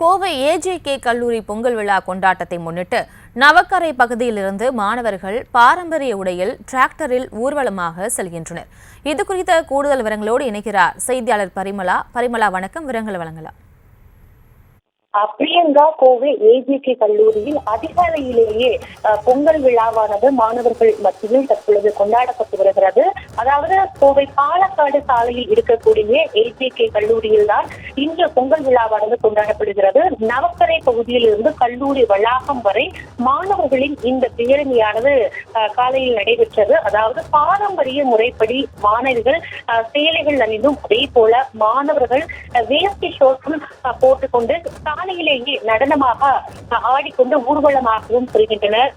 Kovai AJK கல்லூரி பொங்கல் விழா கொண்டாட்டத்தை முன்னிட்டு நவக்கரை பகுதியிலிருந்து மாணவர்கள் பாரம்பரிய உடையில் டிராக்டரில் ஊர்வலமாக செல்கின்றனர். இதுகுறித்த கூடுதல் விவரங்களோடு இணைக்கிறார் செய்தியாளர் பரிமளா. வணக்கம், விவரங்களை வழங்கலாம். பிரியங்கா, கோவை ஏஜேகே கல்லூரியில் அதிகாலையிலேயே பொங்கல் விழாவானது மாணவர்கள் மத்தியில் தற்பொழுது கொண்டாடப்பட்டு வருகிறது. அதாவது கோவை பாலக்காடு சாலையில் இருக்கக்கூடிய ஏஜேகே கல்லூரியில் தான் இன்று பொங்கல் விழாவானது கொண்டாடப்படுகிறது. நவக்கரை பகுதியில் இருந்து கல்லூரி வளாகம் வரை மாணவர்களின் இந்த பேரணியானது காலையில் நடைபெற்றது. அதாவது பாரம்பரிய முறைப்படி மாணவிகள் சேலைகள் அணிந்தும், அதே போல மாணவர்கள் வேஷ்டி ஷோட்டும் போட்டுக்கொண்டு சாலையிலேயே நடனமாக ஆடிக்கொண்டு ஊர்வலமாகவும் செல்கின்றனர்.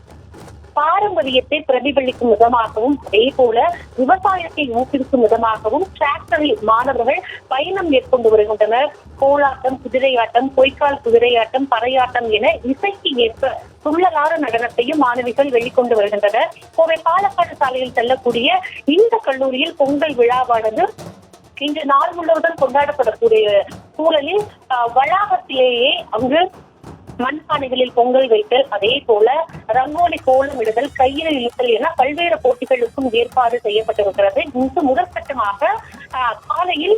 பாரம்பரியத்தை பிரதிபலிக்கும் விதமாகவும், அதே போல விவசாயத்தை ஊக்குவிக்கும் விதமாகவும் டிராக்டரில் மாணவர்கள் பயணம் மேற்கொண்டு வருகின்றனர். கோலாட்டம், குதிரையாட்டம், பொய்க்கால் குதிரையாட்டம், பறையாட்டம் என இசைக்கு ஏற்ப துள்ளலான நடனத்தையும் மாணவிகள் வெளிக்கொண்டு வருகின்றனர். கோவை பாலக்காடு சாலையில் செல்லக்கூடிய இந்த கல்லூரியில் பொங்கல் விழாவானது இன்று நாள் முழுவதும் கொண்டாடப்படக்கூடிய சூழலில் வளாகத்திலேயே அங்கு மண்பானைகளில் பொங்கல் வைத்தல், அதே போல ரங்கோலி கோலம் இடுதல், கயிறு இழுத்தல் என பல்வேறு போட்டிகளுக்கும் ஏற்பாடு செய்யப்பட்டிருக்கிறது. இன்று முதற்கட்டமாக காலையில்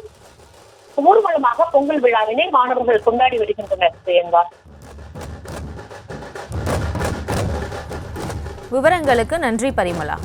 ஊர்வலமாக பொங்கல் விழாவினை மாணவர்கள் கொண்டாடி வருகின்றனர். பிரியங்கா, விவரங்களுக்கு நன்றி பரிமளா.